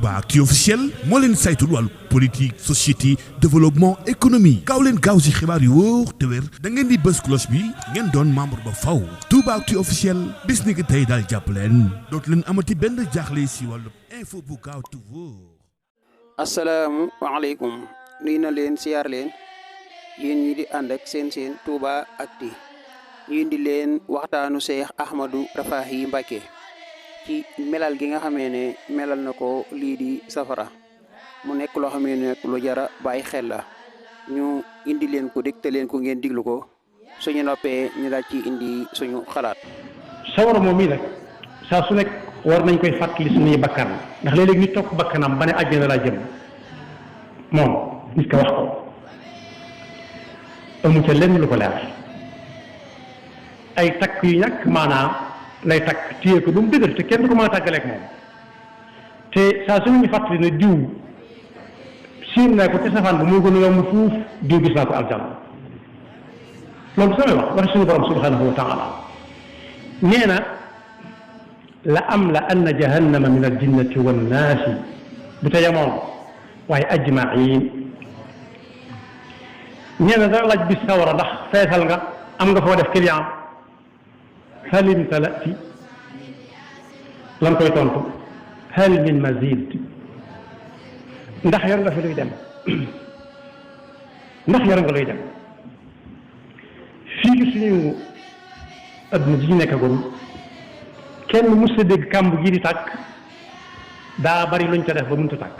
Toubaactu officiel moo leen saytul wàllu politique société développement économie gaaw leen gaaw si xibaar yu wóor te wér da ngeen di bës cloche bi ngeen doon membre ba faw Toubaactu officiel bis ni ki tey daal jàpp leen dootu leen amati benn jaaxle si wàllu info bu gaaw te wóor. asalaamualeykum nuyu na leen siyaar leen yéen ñi di ànd ak seen Toubaactu ñu indi leen waxtaanu Cheikh Ahmadou Rafahi Mbacké ci melal gi nga xamee ne melal na ko lii di safara mu nekk loo xamee ne lu jara bàyyi xel la ñu indi leen ko dégte leen ko ngeen diglu ko suñu noppee ñu daal ci indi suñu xalaat. sawara moom mii nag saa su nekk war nañ koy fàttali suñuy bakkan ndax léeg-léeg nit topp bakkanam ba ne àjjana laa jëm moom nit ka wax ko amu ca lenn lu ko leer ay takk yu ñàkk maanaam lay takk téye ko ba mu dëgër te kenn du ko mën a tàggaleeg moom te saa su ñu fàttali ne diw siin naa ko te safaan ba moo gën a yomb fuuf diw gis naa ko aljanna loolu samay wax suñu borom subhanahu wa taala nee na la am la anna jahannama min aljinnati wannaasi bu te yemoon waaye ajmain nee na dara laaj bis sawara ndax feesal nga am nga foo def client halim talati lan koy tontu hal min mazid ndax yor nga fi luy dem ndax yor nga luy dem fii ci suñu adduna ji ñu nekkagum kenn mës a dégg kàmb gi di tàkk daa bari luñ ca def ba mënut a tàkk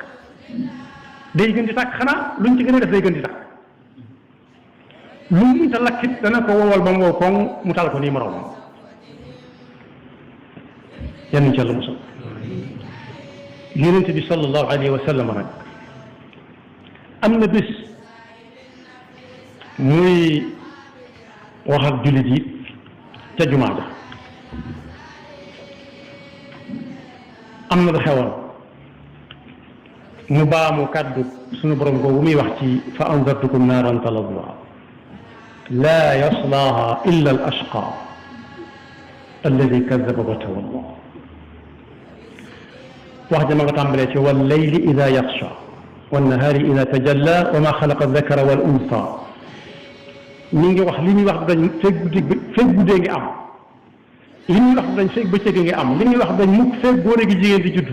day gën di tàkk xanaa luñ ci gën a def day gën di tàkk lu mënut a lakkit dana ko wowal ba mu wow koŋ mu tal ko nii moroom yan ci Yàlla musal yonent bi sallallahu alayhi wa sallam nag am na bés muy wax ak jullit yi ca jumaa ja am na lu xewoon mu baamu kàddu sunu borom googu muy wax ci fa anzartukum naaran talazza laa yaslaaha illa al ashqa alladi kadaba wa tawalla wax ja ma nga tàmbalee ci wal layli ida yaxsha wan nahaari ida tajalla wa ma xalaqa dakara wal unsa mi ngi wax li ñuy wax dañ feeg guddee ngi am li ñuy wax dañ feeg bëccëg ngi am li ñuy wax dañ mukk feeg góor gi jigéen di judd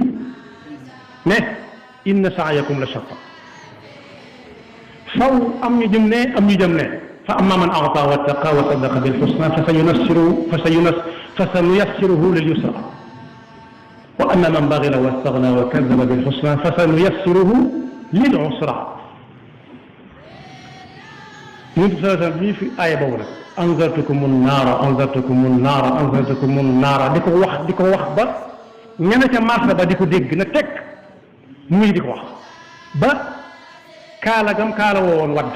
ne inna saayakum la shatta faw am ñu jëm ne am ñu jëm ne fa amma man a'ta wattaqa wa saddaqa bil husna fa sanuyassiruhu lil yusra wa amma man baghila wastaghna wa kadhaba bil husna fa sanuyassiruhu lil usra ñun bi fi aaya boobu nag anzartukumun naara di ko wax ba ñene ca marché ba di ko dégg na teg muy di ko wax ba kaala gam kaala woowoon wadd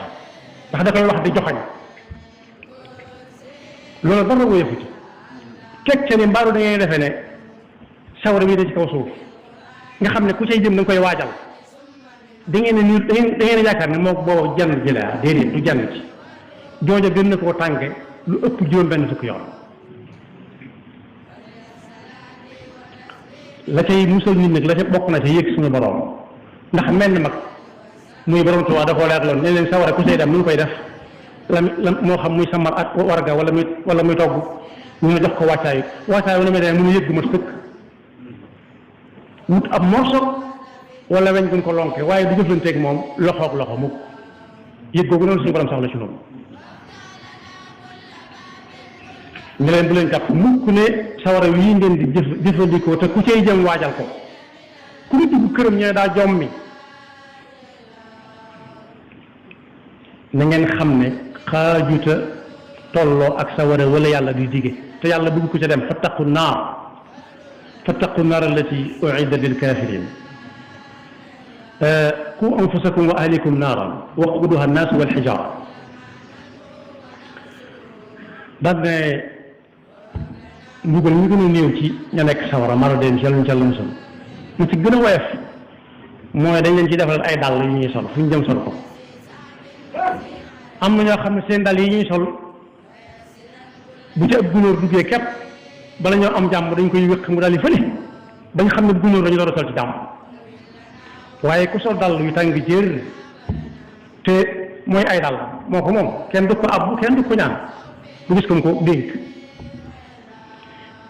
ndax da koy wax di joxañ loolu dara wóyefu ci teg ca ni mbaaru da ngay defee ne sawara bii da ci kaw suuf nga xam ne ku cay jëm da nga koy waajal da ngeen ne nii da ngeen yaakaar ne moo boo jann jëlaa déedéet du jann ci jooja gën na koo tànge lu ëpp juróom-benn fukki yoon la cay musal nit nag la ca bokk na ca yëg suñu borom ndax mel ni mag muy borom Tuubaa da koo leerloon ne leen sawara ku say dem nu ngi koy def la moo xam muy samar ak warga wala muy togg ñu ne jox ko wàccaayu wala muy demee mënu yëg gu ma sëkk wut ab morso wala weñ guñ ko lonke waaye du jëflanteeg moom loxoog loxo mukk yëg googu noonu suñu borom sax la ci noonu ñu leen bu leen jàpp mukk ne sawara yii ngeen di jëfandikoo te ku cay jëm waajal ko ku ñu dugg këram ñooy daa jommi na ngeen xam ne xaajuta tolloo ak sawara wala yàlla di dige te yàlla bëgg ko ca dem fattaqu naar allati uiddat lil kafirin qu anfusakum wa ahlikum naaran waquduha annaas wal xijaara daan ne mbugal ñu gën a néew ci ña nekk sawara mara dem ci yàlla musal mu ci gën a woyof mooy dañ leen ci defal ay dàll yu ñuy sol fu ñu jëm sol ko am na ñoo xam ne seen dàll yi ñuy sol bu ci ab gunóor duggee képp bala ñoo am jàmm dañ koy wéq mu daal di fële bañ xam ne gunóor dañu door a sol ci jàmm waaye ku sol dàll yu tàng jër te mooy ay dàll moo ko moom kenn du ko abbu kenn du ko ñaan bu gis ko mu ko dénk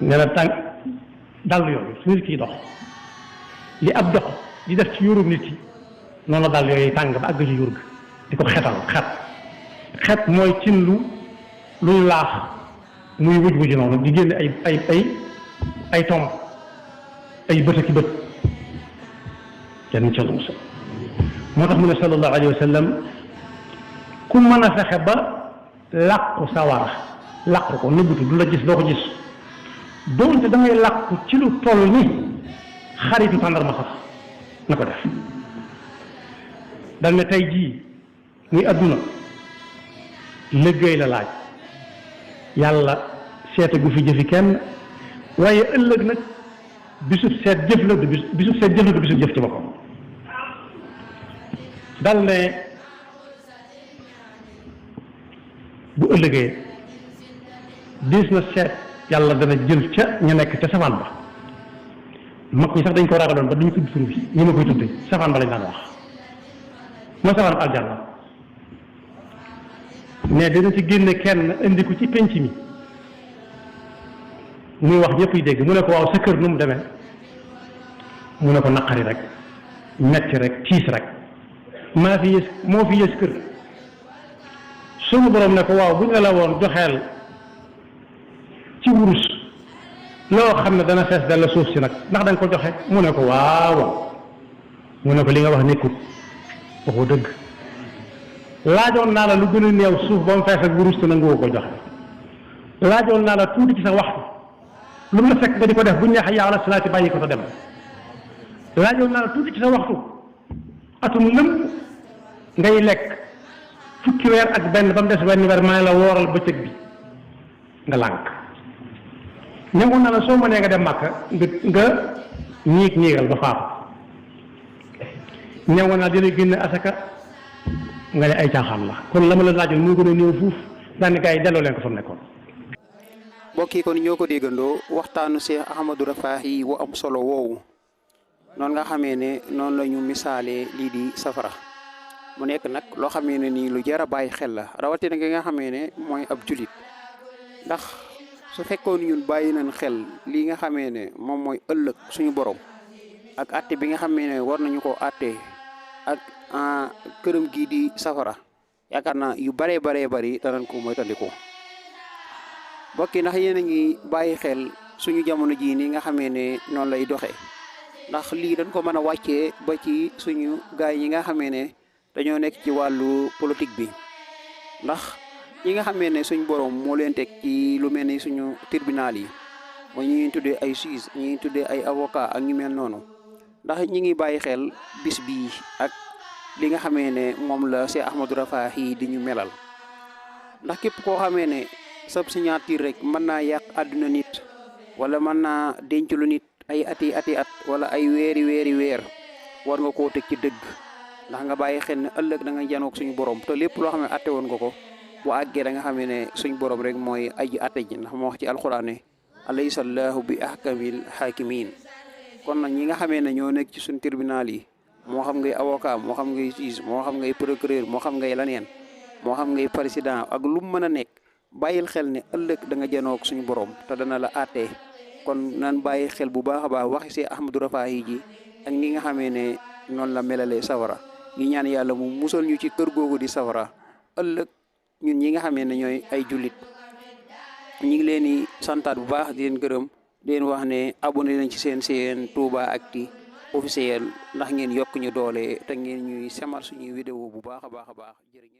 ne la tàng dàll yooyu su nit kiy dox li ab dox di def ci yóorum nit ki noonu la dàll yooyu tàng ba àgg ci yóor ga di ko xetal xet mooy cin luy laax muy wuj noonu di génne ay tomb ay bët ki bët kenn ca lu musa moo tax mu ne sallallahu alayhi wa sallam ku mën a fexe ba làqu sawara làqu ko nëbbutu du la gis doo ko gis doonte da ngay làqu ci lu toll ni xaritu tàndarma sax na ko def dal ne tey jii muy adduna liggéey la laaj yàlla seete gu fi jëfi kenn waaye ëllëg nag bisub seet jëf la du bisub seet jëf la du bisub jëf ci boppam dal ne bu ëllëgee diis na seet yàlla dana jël ca ña nekk ca safaan ba mag ñi sax dañ ko ragaloon ba duñu tudd tur bi ñi ma koy tudde safaan ba lañ daan wax moo safaan ba aljanna mais dina ci génne kenn indi ko ci penc mi muy wax ñëpp yi dégg mu ne ko waaw sa kër nu mu demee mu ne ko naqari rek metti rek tiis rek moo fi yës kër suñu borom ne ko waaw bu ñu la woon joxeel ci wurus loo xam ne dana fees dal la suuf si nag ndax da nga ko joxe mu ne ko waaw mu ne ko li nga wax nekkut waxoo dëgg laajoon naa la lu gën a néew suuf ba mu fees ak wurus te nangu ko joxe laajoon naa la tuuti ci sa waxtu lu mu la fekk nga di ko def bu ñu neexee yàlla salaati bàyyi ko sa dem laajoon naa la tuuti ci sa waxtu atum lëm ngay lekk fukki weer ak benn ba mu des wenn weer maa la wooral bëccëg bi nga lànk ñamoon naa la soo mënee nga dem màkka nga ñiigal ba faatu ñamoon naa dina génne asaka nga ne ay caaxaan la kon la ma la laajoon moo gën a néew fuuf daani gars yi delloo leen ko fa mu nekkoon. mbokk yi kon ñoo ko déggandoo waxtaanu Cheikh Ahmadou Rafahi wu am solo woowu noonu nga xamee ne noonu la ñu misaalee lii di safara mu nekk nag loo xamee ne nii lu jar a bàyyi xel la rawatina gi nga xamee ne mooy ab julit ndax su fekkoon ñun bàyyi nañ xel lii nga xamee ne moom mooy ëllëg suñu borom ak àtte bi nga xamee ne war nañu ko àtte ak këram gii di safara yaakaar naa yu baree bari danañ ko moytandiku mbokk yi ndax yéen a ngi bàyyi xel suñu jamono jii nii nga xamee ne noonu lay doxee ndax lii dañ ko mën a wàccee ba ci suñu gaay yi nga xamee ne dañoo nekk ci wàllu politique bi ndax ñi nga xamee ne suñ borom moo leen teg ci lu mel ni suñu tribunal yi mooy ñi ñuy tuddee ay juge ñi ñuy tuddee ay avocat ak ñu mel noonu ndax ñi ngi bàyyi xel bis bii ak li nga xamee ne moom la Cheikh Ahmadou Rafahi di ñu melal ndax képp koo xamee ne sab signature rek mën naa yàq àdduna nit wala mën naa denc lu nit ay ati at wala ay weeri weer war nga koo teg ci dëgg ndax nga bàyyi xel ne ëllëg da nga janoog suñu borom te lépp loo xam ne atte woon nga ko bu àggee da nga xam ne suñu borom rek mooy aji atte ji ndax moo wax ci alxuraan ne alaysa allahu bi ahkamil hakimin kon nag ñi nga xamee ne ñoo nekk ci suñu tribunal yi moo xam ngay avocat moo xam ngay juge moo xam ngay procureur moo xam ngay laneen moo xam ngay président ak lu mu mën a nekk bàyyil xel ne ëllëg da nga janoog suñu borom te dana la àttee kon nan bàyyi xel bu baax a baax waxi Cheikh Ahmadou Rafahi ji ak ni nga xamee ne noonu la melalee safara ñu ñaan yàlla mu musal ñu ci kër googu di safara ëllëg ñun ñi nga xamee ne ñooy ay jullit ñu ngi leen di santaat bu baax di leen gërëm di leen wax ne abonné nañ ci seen Touba-Actu officiel ndax ngeen yokk ñu doole te ngeen ñuy semal suñuy vidéo bu baax a baax jërë ngeen